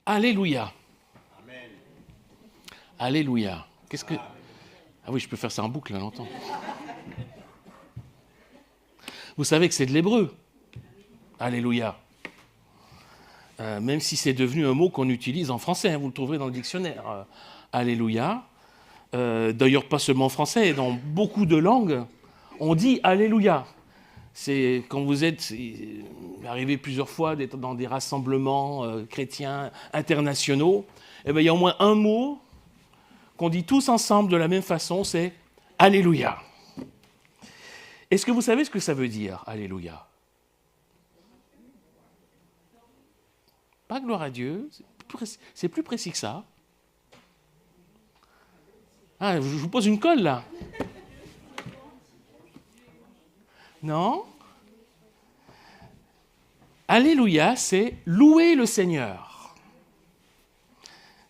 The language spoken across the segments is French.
Alléluia. Alléluia. Qu'est-ce que... Ah oui, je peux faire ça en boucle, là, longtemps. Vous savez que c'est de l'hébreu. Alléluia. Même si c'est devenu un mot qu'on utilise en français, hein, vous le trouverez dans le dictionnaire. Alléluia. D'ailleurs, pas seulement en français, dans beaucoup de langues, on dit Alléluia. C'est quand vous êtes arrivé plusieurs fois d'être dans des rassemblements chrétiens internationaux, eh bien, il y a au moins un mot qu'on dit tous ensemble de la même façon, c'est Alléluia. Est-ce que vous savez ce que ça veut dire, Alléluia? Pas gloire à Dieu, c'est plus précis que ça. Ah, je vous pose une colle, là. Non? Alléluia, c'est louer le Seigneur.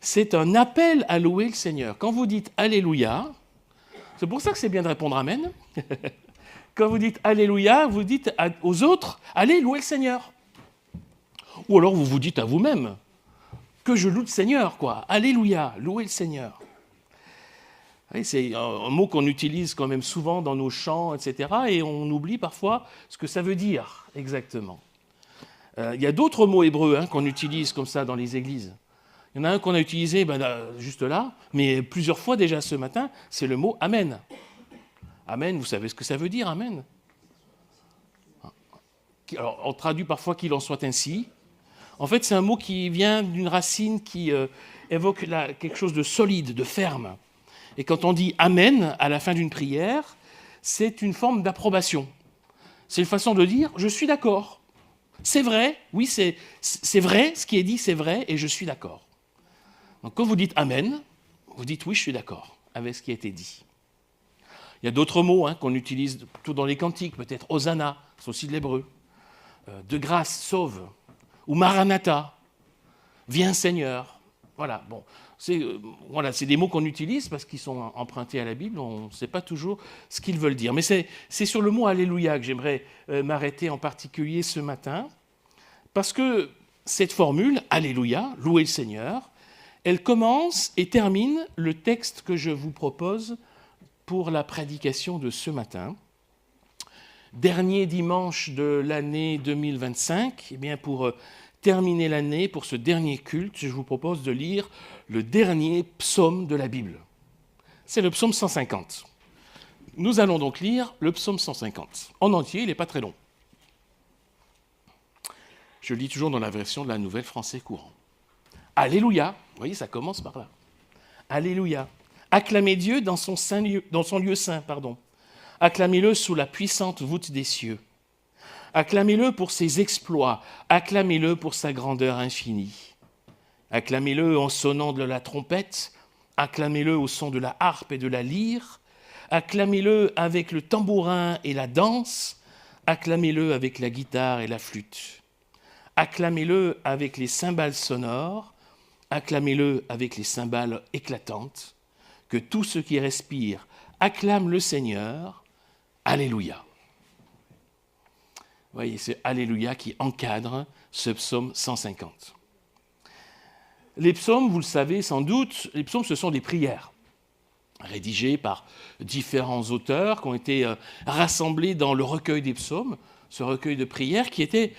C'est un appel à louer le Seigneur. Quand vous dites Alléluia, c'est pour ça que c'est bien de répondre Amen. Quand vous dites Alléluia, vous dites aux autres, allez louer le Seigneur. Ou alors vous vous dites à vous-même, que je loue le Seigneur, quoi. Alléluia, louer le Seigneur. C'est un mot qu'on utilise quand même souvent dans nos chants, etc. Et on oublie parfois ce que ça veut dire exactement. Il y a d'autres mots hébreux qu'on utilise comme ça dans les églises. Il y en a un qu'on a utilisé juste là, mais plusieurs fois déjà ce matin, c'est le mot Amen. Amen, vous savez ce que ça veut dire, Amen? Alors, on traduit parfois qu'il en soit ainsi. En fait, c'est un mot qui vient d'une racine qui évoque quelque chose de solide, de ferme. Et quand on dit Amen à la fin d'une prière, c'est une forme d'approbation. C'est une façon de dire « je suis d'accord ». C'est vrai, oui, c'est vrai, ce qui est dit, c'est vrai, et je suis d'accord. Donc quand vous dites Amen, vous dites « oui, je suis d'accord » avec ce qui a été dit. Il y a d'autres mots qu'on utilise plutôt dans les cantiques, peut-être Hosanna, c'est aussi de l'hébreu. De grâce, sauve, ou Maranatha, viens Seigneur. Voilà, bon. C'est des mots qu'on utilise parce qu'ils sont empruntés à la Bible, on ne sait pas toujours ce qu'ils veulent dire. Mais c'est sur le mot Alléluia que j'aimerais m'arrêter en particulier ce matin, parce que cette formule, Alléluia, louer le Seigneur, elle commence et termine le texte que je vous propose pour la prédication de ce matin. Dernier dimanche de l'année 2025, eh bien pour terminer l'année, pour ce dernier culte, je vous propose de lire le dernier psaume de la Bible. C'est le psaume 150. Nous allons donc lire le psaume 150. En entier, il n'est pas très long. Je lis toujours dans la version de la Nouvelle Français courant. Alléluia, vous voyez, ça commence par là. Alléluia. Acclamez Dieu dans son lieu saint. Acclamez-le sous la puissante voûte des cieux. Acclamez-le pour ses exploits, acclamez-le pour sa grandeur infinie. Acclamez-le en sonnant de la trompette, acclamez-le au son de la harpe et de la lyre, acclamez-le avec le tambourin et la danse, acclamez-le avec la guitare et la flûte. Acclamez-le avec les cymbales sonores, acclamez-le avec les cymbales éclatantes, que tout ce qui respire acclame le Seigneur. Alléluia. Vous voyez, c'est Alléluia qui encadre ce psaume 150. Les psaumes, vous le savez sans doute, les psaumes, ce sont des prières rédigées par différents auteurs qui ont été rassemblés dans le recueil des psaumes, ce recueil de prières qui était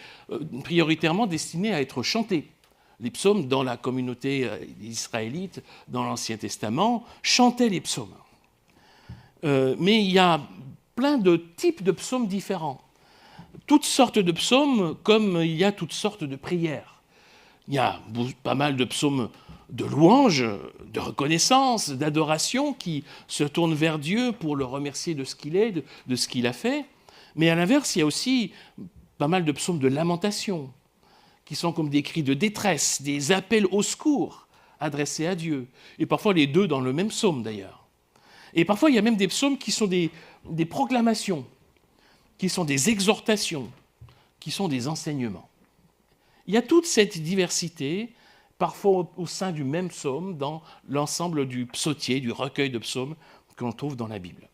prioritairement destiné à être chanté. Les psaumes, dans la communauté israélite, dans l'Ancien Testament, chantaient les psaumes. Mais il y a plein de types de psaumes différents. Toutes sortes de psaumes, comme il y a toutes sortes de prières. Il y a pas mal de psaumes de louange, de reconnaissance, d'adoration qui se tournent vers Dieu pour le remercier de ce qu'il est, de ce qu'il a fait. Mais à l'inverse, il y a aussi pas mal de psaumes de lamentation, qui sont comme des cris de détresse, des appels au secours adressés à Dieu. Et parfois les deux dans le même psaume d'ailleurs. Et parfois il y a même des psaumes qui sont des proclamations, qui sont des exhortations, qui sont des enseignements. Il y a toute cette diversité, parfois au sein du même psaume, dans l'ensemble du psautier, du recueil de psaumes que l'on trouve dans la Bible.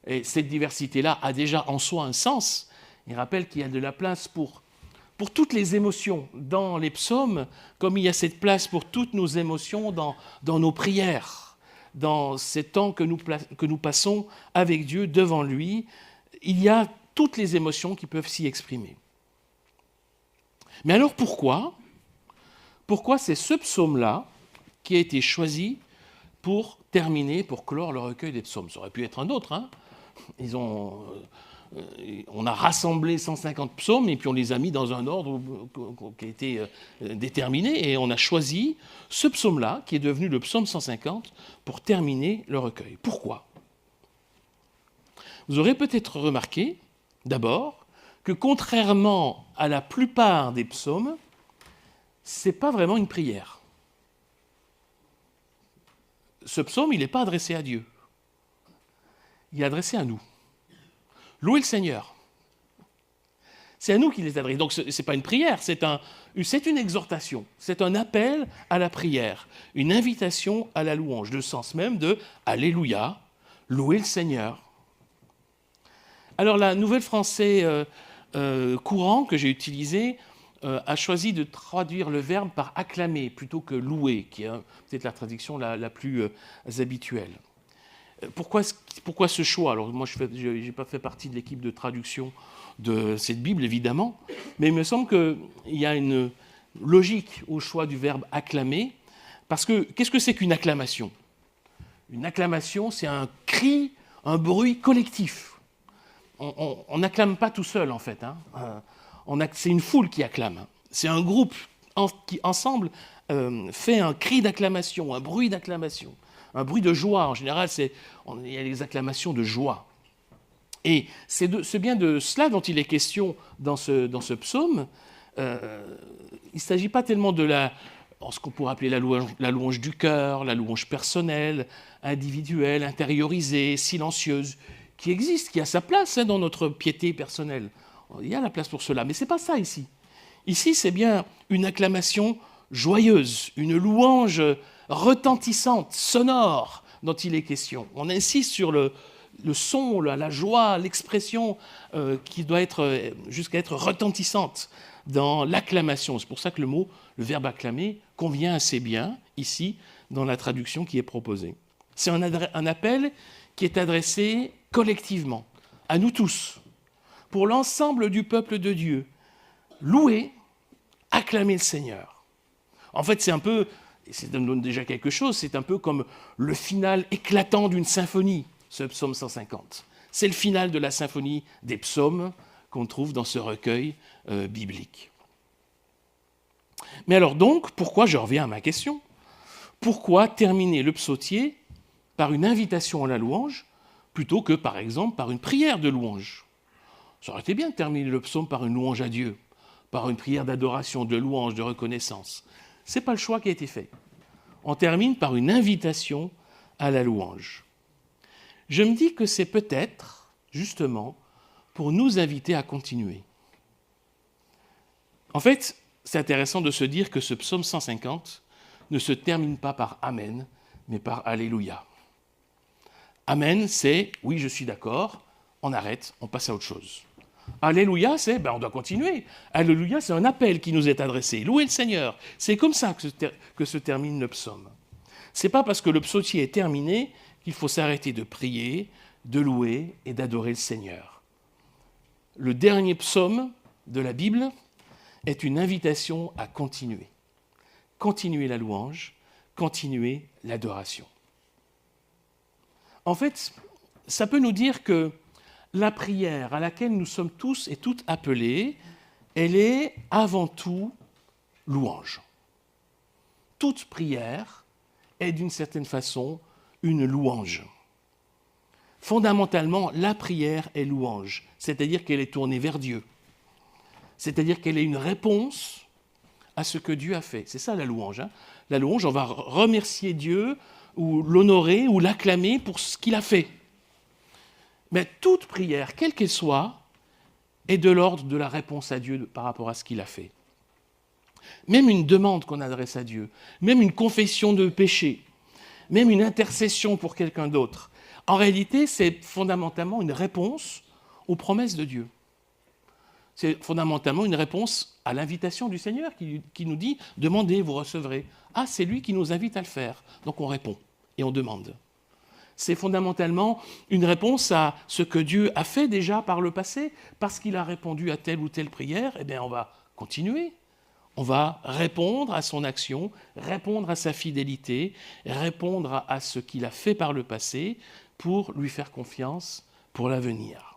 Et cette diversité-là a déjà en soi un sens. Il rappelle qu'il y a de la place pour pour toutes les émotions dans les psaumes, comme il y a cette place pour toutes nos émotions dans nos prières, dans ces temps que nous passons avec Dieu devant lui, il y a toutes les émotions qui peuvent s'y exprimer. Mais alors pourquoi c'est ce psaume-là qui a été choisi pour terminer, pour clore le recueil des psaumes? Ça aurait pu être un autre, hein. On a rassemblé 150 psaumes et puis on les a mis dans un ordre qui a été déterminé et on a choisi ce psaume-là, qui est devenu le psaume 150, pour terminer le recueil. Pourquoi? Vous aurez peut-être remarqué, d'abord, que contrairement à la plupart des psaumes, ce n'est pas vraiment une prière. Ce psaume, il n'est pas adressé à Dieu. Il est adressé à nous. Louez le Seigneur. C'est à nous qu'il est adressé. Donc ce n'est pas une prière, c'est une exhortation, c'est un appel à la prière, une invitation à la louange, le sens même de « Alléluia, louez le Seigneur ». Alors la Nouvelle Français courant que j'ai utilisé a choisi de traduire le verbe par « acclamer » plutôt que « louer », qui est peut-être la traduction la plus habituelle. Pourquoi ce choix? Alors moi, je n'ai pas fait partie de l'équipe de traduction de cette Bible, évidemment, mais il me semble qu'il y a une logique au choix du verbe « acclamer », parce que qu'est-ce que c'est qu'une acclamation? Une acclamation, c'est un cri, un bruit collectif. On n'acclame pas tout seul, en fait. Hein. C'est une foule qui acclame. C'est un groupe qui, ensemble, fait un cri d'acclamation, un bruit d'acclamation. Un bruit de joie, en général, il y a des acclamations de joie. Et c'est bien de cela dont il est question dans ce psaume. Il ne s'agit pas tellement de ce qu'on pourrait appeler la louange du cœur, la louange personnelle, individuelle, intériorisée, silencieuse, qui existe, qui a sa place dans notre piété personnelle. Il y a la place pour cela, mais ce n'est pas ça ici. Ici, c'est bien une acclamation joyeuse, une louange retentissante, sonore, dont il est question. On insiste sur le son, la joie, l'expression qui doit être jusqu'à être retentissante dans l'acclamation. C'est pour ça que le verbe acclamer, convient assez bien ici dans la traduction qui est proposée. C'est un appel qui est adressé collectivement, à nous tous, pour l'ensemble du peuple de Dieu. Louer, acclamer le Seigneur. En fait, ça donne déjà quelque chose, c'est un peu comme le final éclatant d'une symphonie, ce psaume 150. C'est le final de la symphonie des psaumes qu'on trouve dans ce recueil biblique. Mais alors donc, pourquoi, je reviens à ma question, pourquoi terminer le psautier par une invitation à la louange plutôt que, par exemple, par une prière de louange? Ça aurait été bien de terminer le psaume par une louange à Dieu, par une prière d'adoration, de louange, de reconnaissance. Ce n'est pas le choix qui a été fait. On termine par une invitation à la louange. Je me dis que c'est peut-être, justement, pour nous inviter à continuer. En fait, c'est intéressant de se dire que ce psaume 150 ne se termine pas par « Amen », mais par « Alléluia ». Amen, c'est « oui, je suis d'accord », on arrête, on passe à autre chose. Alléluia, c'est on doit continuer. Alléluia, c'est un appel qui nous est adressé. Louez le Seigneur. C'est comme ça que se termine le psaume. Ce n'est pas parce que le psautier est terminé qu'il faut s'arrêter de prier, de louer et d'adorer le Seigneur. Le dernier psaume de la Bible est une invitation à continuer. Continuer la louange, continuer l'adoration. En fait, ça peut nous dire que la prière à laquelle nous sommes tous et toutes appelés, elle est avant tout louange. Toute prière est d'une certaine façon une louange. Fondamentalement, la prière est louange, c'est-à-dire qu'elle est tournée vers Dieu. C'est-à-dire qu'elle est une réponse à ce que Dieu a fait. C'est ça la louange. Hein. La louange, on va remercier Dieu ou l'honorer ou l'acclamer pour ce qu'il a fait. Mais toute prière, quelle qu'elle soit, est de l'ordre de la réponse à Dieu par rapport à ce qu'il a fait. Même une demande qu'on adresse à Dieu, même une confession de péché, même une intercession pour quelqu'un d'autre, en réalité, c'est fondamentalement une réponse aux promesses de Dieu. C'est fondamentalement une réponse à l'invitation du Seigneur qui nous dit « Demandez, vous recevrez ». Ah, c'est lui qui nous invite à le faire. Donc on répond et on demande. C'est fondamentalement une réponse à ce que Dieu a fait déjà par le passé. Parce qu'il a répondu à telle ou telle prière, eh bien on va continuer. On va répondre à son action, répondre à sa fidélité, répondre à ce qu'il a fait par le passé pour lui faire confiance pour l'avenir.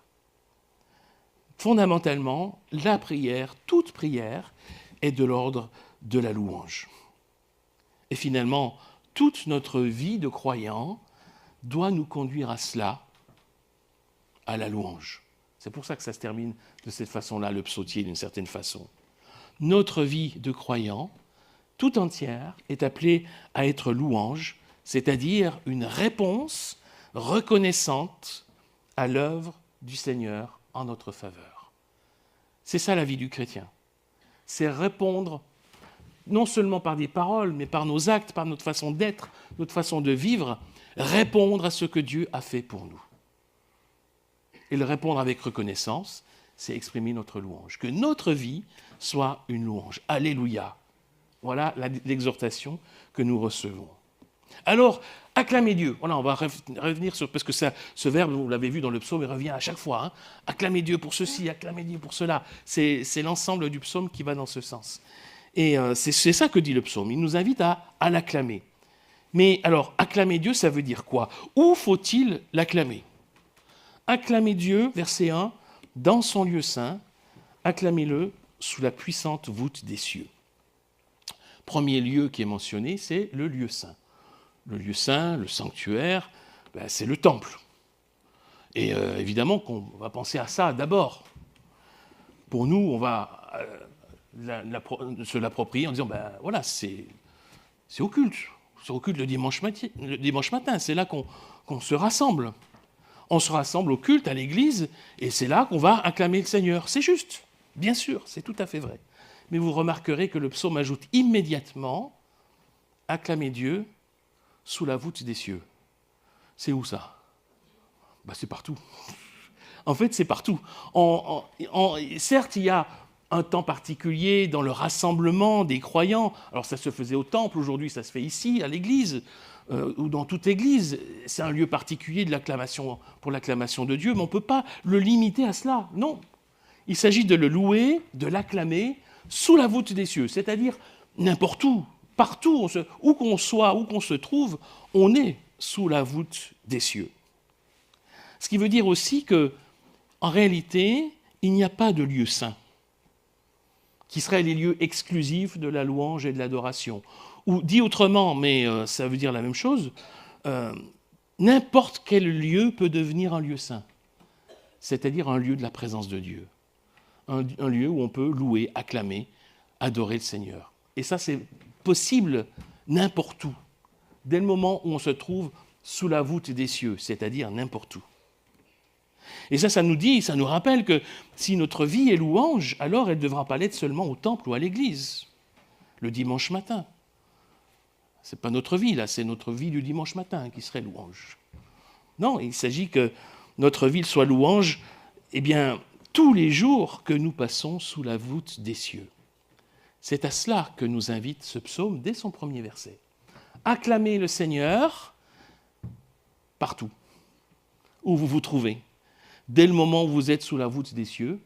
Fondamentalement, la prière, toute prière, est de l'ordre de la louange. Et finalement, toute notre vie de croyant doit nous conduire à cela, à la louange. C'est pour ça que ça se termine de cette façon-là, le psautier, d'une certaine façon. Notre vie de croyant, tout entière, est appelée à être louange, c'est-à-dire une réponse reconnaissante à l'œuvre du Seigneur en notre faveur. C'est ça la vie du chrétien. C'est répondre, non seulement par des paroles, mais par nos actes, par notre façon d'être, notre façon de vivre, répondre à ce que Dieu a fait pour nous. Et le répondre avec reconnaissance, c'est exprimer notre louange. Que notre vie soit une louange. Alléluia. Voilà l'exhortation que nous recevons. Alors, acclamez Dieu. Voilà, on va revenir sur, parce que ça, ce verbe, vous l'avez vu dans le psaume, il revient à chaque fois. Hein. Acclamez Dieu pour ceci, acclamez Dieu pour cela. C'est l'ensemble du psaume qui va dans ce sens. Et c'est ça que dit le psaume. Il nous invite à l'acclamer. Mais alors, acclamer Dieu, ça veut dire quoi? Où faut-il l'acclamer? Acclamez Dieu, verset 1, dans son lieu saint, acclamez-le sous la puissante voûte des cieux. Premier lieu qui est mentionné, c'est le lieu saint. Le lieu saint, le sanctuaire, c'est le temple. Et évidemment qu'on va penser à ça d'abord. Pour nous, on va se l'approprier en disant, voilà, c'est au culte. C'est au culte le dimanche matin. C'est là qu'on se rassemble. On se rassemble au culte, à l'église, et c'est là qu'on va acclamer le Seigneur. C'est juste, bien sûr, c'est tout à fait vrai. Mais vous remarquerez que le psaume ajoute immédiatement « Acclamez Dieu sous la voûte des cieux ». C'est où ça? C'est partout. En fait, c'est partout. Certes, il y a un temps particulier dans le rassemblement des croyants. Alors ça se faisait au temple, aujourd'hui ça se fait ici, à l'église, ou dans toute église. C'est un lieu particulier de l'acclamation, pour l'acclamation de Dieu, mais on ne peut pas le limiter à cela. Non. Il s'agit de le louer, de l'acclamer, sous la voûte des cieux, c'est-à-dire n'importe où, partout, où qu'on soit, où qu'on se trouve, on est sous la voûte des cieux. Ce qui veut dire aussi que, en réalité, il n'y a pas de lieu saint, qui seraient les lieux exclusifs de la louange et de l'adoration. Ou dit autrement, mais ça veut dire la même chose, n'importe quel lieu peut devenir un lieu saint, c'est-à-dire un lieu de la présence de Dieu, un lieu où on peut louer, acclamer, adorer le Seigneur. Et ça, c'est possible n'importe où, dès le moment où on se trouve sous la voûte des cieux, c'est-à-dire n'importe où. Et ça nous dit, ça nous rappelle que si notre vie est louange, alors elle ne devra pas l'être seulement au temple ou à l'église, le dimanche matin. Ce n'est pas notre vie, là, c'est notre vie du dimanche matin qui serait louange. Non, il s'agit que notre vie soit louange, tous les jours que nous passons sous la voûte des cieux. C'est à cela que nous invite ce psaume dès son premier verset. Acclamez le Seigneur partout, où vous vous trouvez. Dès le moment où vous êtes sous la voûte des cieux,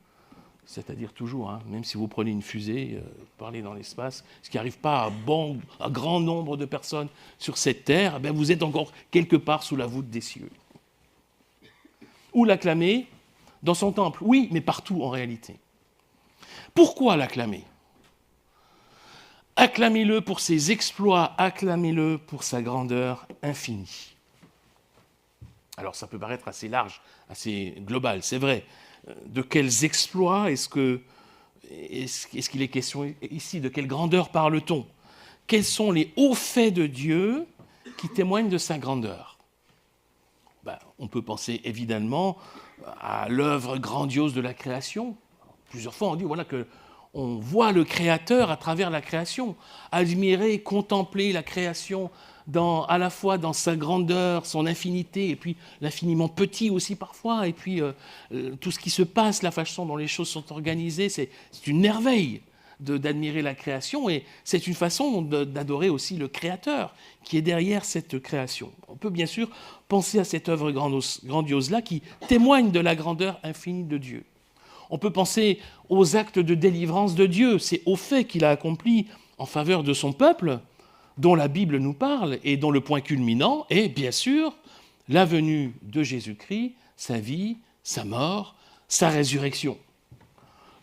c'est-à-dire toujours, même si vous prenez une fusée, parlez dans l'espace, ce qui n'arrive pas à grand nombre de personnes sur cette terre, vous êtes encore quelque part sous la voûte des cieux. Où l'acclamer? Dans son temple, oui, mais partout en réalité. Pourquoi l'acclamer? Acclamez-le pour ses exploits, acclamez-le pour sa grandeur infinie. Alors ça peut paraître assez large, assez global, c'est vrai. De quels exploits est-ce qu'il est question ici? De quelle grandeur parle-t-on? Quels sont les hauts faits de Dieu qui témoignent de sa grandeur? On peut penser évidemment à l'œuvre grandiose de la création. Plusieurs fois on dit voilà, que on voit le Créateur à travers la création. Admirer, contempler la création à la fois dans sa grandeur, son infinité, et puis l'infiniment petit aussi parfois, et puis tout ce qui se passe, la façon dont les choses sont organisées, c'est une merveille d'admirer la création, et c'est une façon d'adorer aussi le Créateur qui est derrière cette création. On peut bien sûr penser à cette œuvre grandiose-là qui témoigne de la grandeur infinie de Dieu. On peut penser aux actes de délivrance de Dieu, c'est aux faits qu'il a accomplis en faveur de son peuple, dont la Bible nous parle et dont le point culminant est, bien sûr, la venue de Jésus-Christ, sa vie, sa mort, sa résurrection.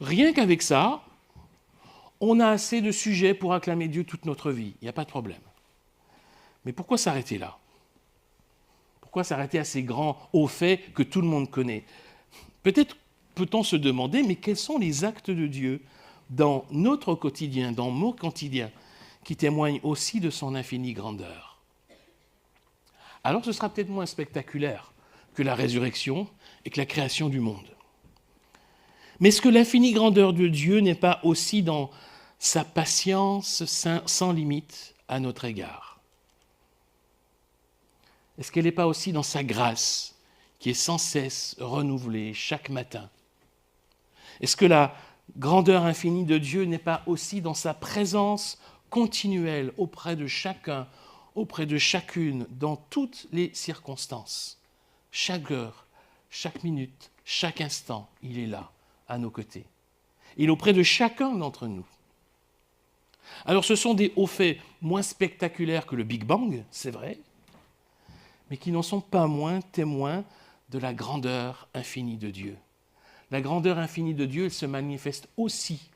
Rien qu'avec ça, on a assez de sujets pour acclamer Dieu toute notre vie, il n'y a pas de problème. Mais pourquoi s'arrêter là? Pourquoi s'arrêter à ces grands hauts faits que tout le monde connaît? Peut-être peut-on se demander, mais quels sont les actes de Dieu dans notre quotidien, dans mon quotidien, qui témoignent aussi de son infinie grandeur? Alors ce sera peut-être moins spectaculaire que la résurrection et que la création du monde. Mais est-ce que l'infinie grandeur de Dieu n'est pas aussi dans sa patience sans limite à notre égard? Est-ce qu'elle n'est pas aussi dans sa grâce qui est sans cesse renouvelée chaque matin? Est-ce que la grandeur infinie de Dieu n'est pas aussi dans sa présence continuelle auprès de chacun, auprès de chacune, dans toutes les circonstances? Chaque heure, chaque minute, chaque instant, il est là, à nos côtés. Il est auprès de chacun d'entre nous. Alors ce sont des hauts faits moins spectaculaires que le Big Bang, c'est vrai, mais qui n'en sont pas moins témoins de la grandeur infinie de Dieu. La grandeur infinie de Dieu, elle se manifeste aussi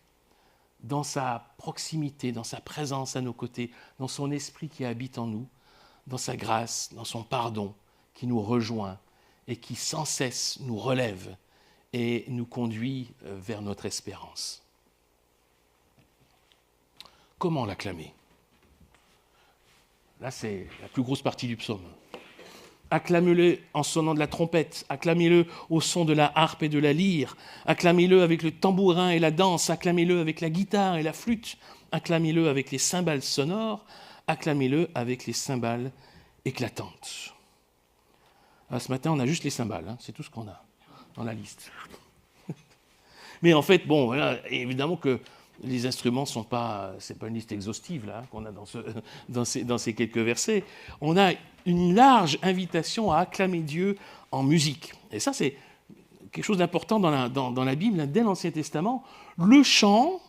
dans sa proximité, dans sa présence à nos côtés, dans son esprit qui habite en nous, dans sa grâce, dans son pardon qui nous rejoint et qui sans cesse nous relève et nous conduit vers notre espérance. Comment l'acclamer? Là, c'est la plus grosse partie du psaume. Acclamez-le en sonnant de la trompette, acclamez-le au son de la harpe et de la lyre, acclamez-le avec le tambourin et la danse, acclamez-le avec la guitare et la flûte, acclamez-le avec les cymbales sonores, acclamez-le avec les cymbales éclatantes. Alors, ce matin, on a juste les cymbales, c'est tout ce qu'on a dans la liste. Mais en fait, bon, voilà, évidemment que les instruments c'est pas une liste exhaustive là qu'on a dans ces quelques versets. On a une large invitation à acclamer Dieu en musique. Et ça, c'est quelque chose d'important dans la Bible. Dès l'Ancien Testament, le chant,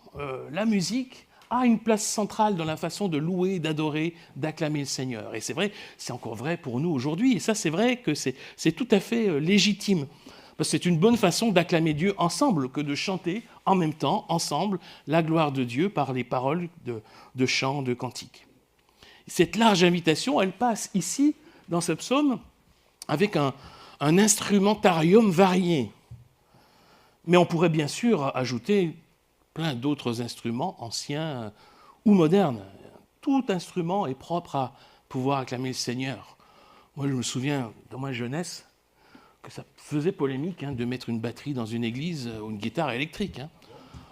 la musique, a une place centrale dans la façon de louer, d'adorer, d'acclamer le Seigneur. Et c'est vrai, c'est encore vrai pour nous aujourd'hui. Et ça, c'est vrai que c'est tout à fait légitime. Parce que c'est une bonne façon d'acclamer Dieu ensemble que de chanter en même temps, ensemble, la gloire de Dieu par les paroles de chants, de cantiques. Cette large invitation, elle passe ici, dans ce psaume, avec un instrumentarium varié. Mais on pourrait bien sûr ajouter plein d'autres instruments, anciens ou modernes. Tout instrument est propre à pouvoir acclamer le Seigneur. Moi, je me souviens, dans ma jeunesse, que ça faisait polémique de mettre une batterie dans une église ou une guitare électrique.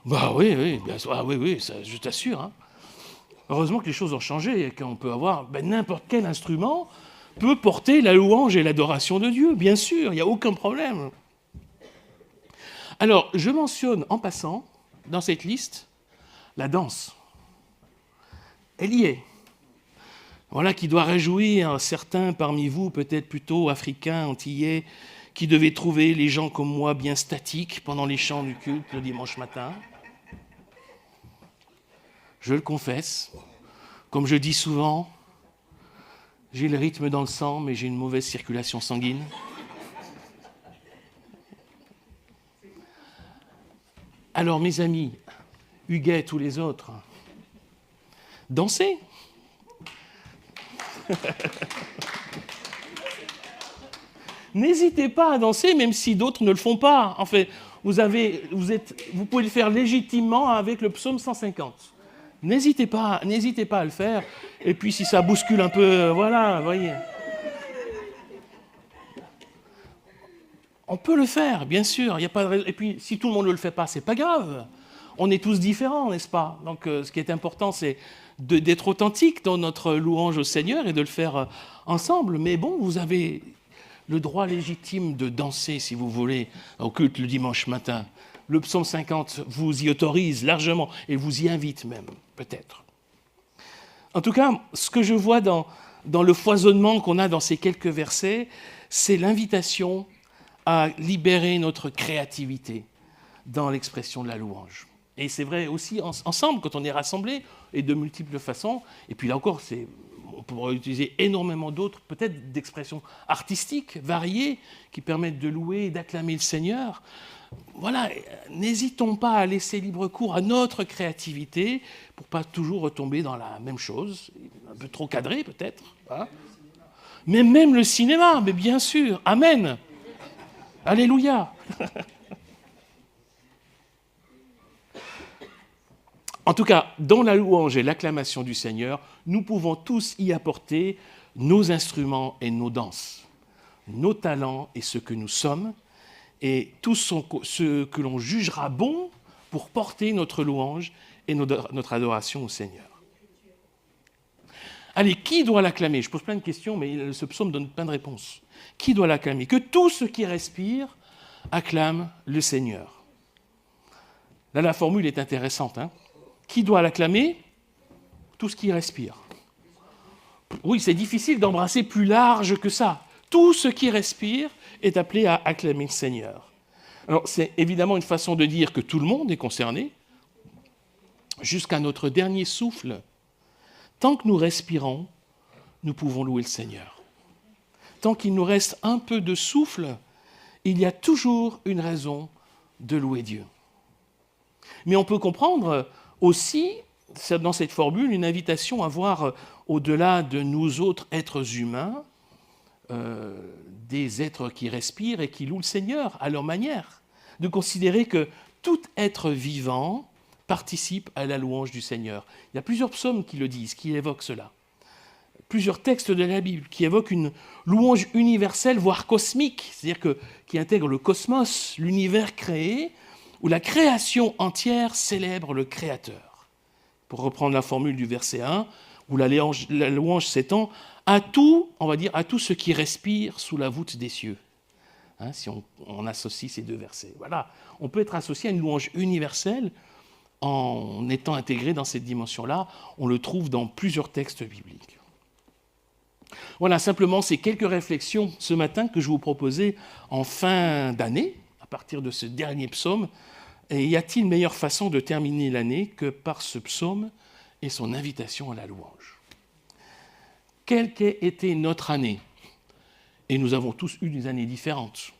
Bah oui, bien sûr, oui, ça, je t'assure. Heureusement que les choses ont changé et qu'on peut avoir n'importe quel instrument peut porter la louange et l'adoration de Dieu, bien sûr, il n'y a aucun problème. Alors, je mentionne en passant, dans cette liste, la danse. Elle y est. Voilà qui doit réjouir certains parmi vous, peut-être plutôt africains, antillais, qui devaient trouver les gens comme moi bien statiques pendant les chants du culte le dimanche matin. Je le confesse, comme je dis souvent, j'ai le rythme dans le sang, mais j'ai une mauvaise circulation sanguine. Alors mes amis, Huguet, tous les autres, dansez. N'hésitez pas à danser, même si d'autres ne le font pas. En fait, vous pouvez le faire légitimement avec le psaume 150. N'hésitez pas à le faire. Et puis, si ça bouscule un peu, voilà, voyez. On peut le faire, bien sûr. Il y a pas de... Et puis, si tout le monde ne le fait pas, c'est pas grave. on est tous différents, n'est-ce pas? Donc ce qui est important, c'est d'être authentique dans notre louange au Seigneur et de le faire ensemble. Mais bon, vous avez le droit légitime de danser, si vous voulez, au culte le dimanche matin. Le psaume 50 vous y autorise largement et vous y invite même, peut-être. En tout cas, ce que je vois dans le foisonnement qu'on a dans ces quelques versets, c'est l'invitation à libérer notre créativité dans l'expression de la louange. Et c'est vrai aussi ensemble, quand on est rassemblés, et de multiples façons. Et puis là encore, on pourrait utiliser énormément d'autres, peut-être d'expressions artistiques, variées, qui permettent de louer et d'acclamer le Seigneur. Voilà, n'hésitons pas à laisser libre cours à notre créativité pour pas toujours retomber dans la même chose, un peu trop cadré peut-être. Hein, mais même le cinéma, mais bien sûr, amen. Alléluia. En tout cas, dans la louange et l'acclamation du Seigneur, nous pouvons tous y apporter nos instruments et nos danses, nos talents et ce que nous sommes, et tout ce que l'on jugera bon pour porter notre louange et notre adoration au Seigneur. Allez, qui doit l'acclamer? Je pose plein de questions, mais ce psaume donne plein de réponses. Qui doit l'acclamer? Que tout ce qui respire acclame le Seigneur. Là, la formule est intéressante. Hein? Qui doit l'acclamer? Tout ce qui respire. Oui, c'est difficile d'embrasser plus large que ça. Tout ce qui respire est appelé à acclamer le Seigneur. Alors, c'est évidemment une façon de dire que tout le monde est concerné, jusqu'à notre dernier souffle. Tant que nous respirons, nous pouvons louer le Seigneur. Tant qu'il nous reste un peu de souffle, il y a toujours une raison de louer Dieu. Mais on peut comprendre aussi, dans cette formule, une invitation à voir au-delà de nous autres êtres humains, des êtres qui respirent et qui louent le Seigneur à leur manière, de considérer que tout être vivant participe à la louange du Seigneur. Il y a plusieurs psaumes qui le disent, qui évoquent cela. Plusieurs textes de la Bible qui évoquent une louange universelle, voire cosmique, c'est-à-dire qui intègre le cosmos, l'univers créé, où la création entière célèbre le Créateur. Pour reprendre la formule du verset 1, où la louange s'étend à tout, on va dire, à tout ce qui respire sous la voûte des cieux. Hein, si on associe ces deux versets. Voilà, on peut être associé à une louange universelle en étant intégré dans cette dimension-là. On le trouve dans plusieurs textes bibliques. Voilà, simplement, ces quelques réflexions ce matin que je vous proposais en fin d'année, à partir de ce dernier psaume. Et y a-t-il une meilleure façon de terminer l'année que par ce psaume et son invitation à la louange? Quelle qu'ait été notre année, et nous avons tous eu des années différentes,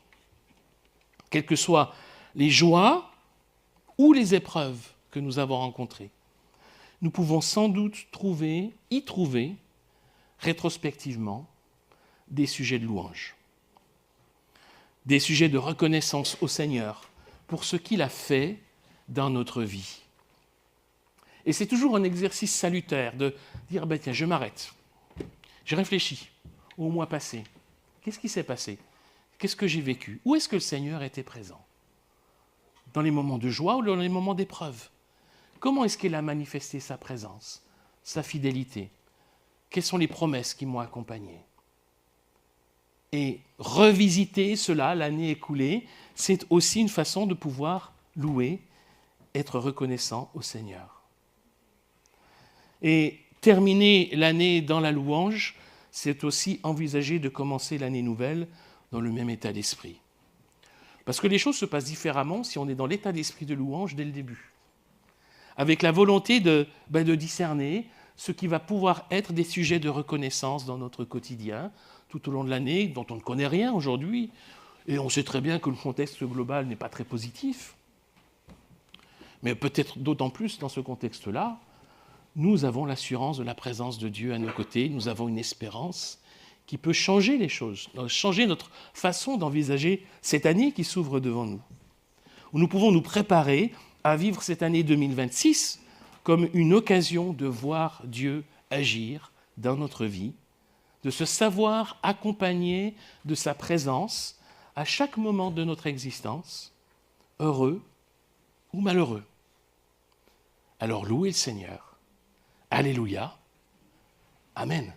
quelles que soient les joies ou les épreuves que nous avons rencontrées, nous pouvons sans doute y trouver, rétrospectivement, des sujets de louange, des sujets de reconnaissance au Seigneur pour ce qu'il a fait dans notre vie. Et c'est toujours un exercice salutaire de dire, tiens, je m'arrête, je réfléchis au mois passé. Qu'est-ce qui s'est passé? Qu'est-ce que j'ai vécu? Où est-ce que le Seigneur était présent? Dans les moments de joie ou dans les moments d'épreuve? Comment est-ce qu'il a manifesté sa présence, sa fidélité? Quelles sont les promesses qui m'ont accompagné? Et revisiter cela, l'année écoulée, c'est aussi une façon de pouvoir louer, être reconnaissant au Seigneur. Et terminer l'année dans la louange, c'est aussi envisager de commencer l'année nouvelle dans le même état d'esprit. Parce que les choses se passent différemment si on est dans l'état d'esprit de louange dès le début. Avec la volonté de discerner ce qui va pouvoir être des sujets de reconnaissance dans notre quotidien, tout au long de l'année, dont on ne connaît rien aujourd'hui. Et on sait très bien que le contexte global n'est pas très positif. Mais peut-être d'autant plus dans ce contexte-là, nous avons l'assurance de la présence de Dieu à nos côtés, nous avons une espérance qui peut changer les choses, changer notre façon d'envisager cette année qui s'ouvre devant nous. Nous pouvons nous préparer à vivre cette année 2026 comme une occasion de voir Dieu agir dans notre vie, de se savoir accompagné de sa présence à chaque moment de notre existence, heureux ou malheureux. alors louez le Seigneur. Alléluia. Amen.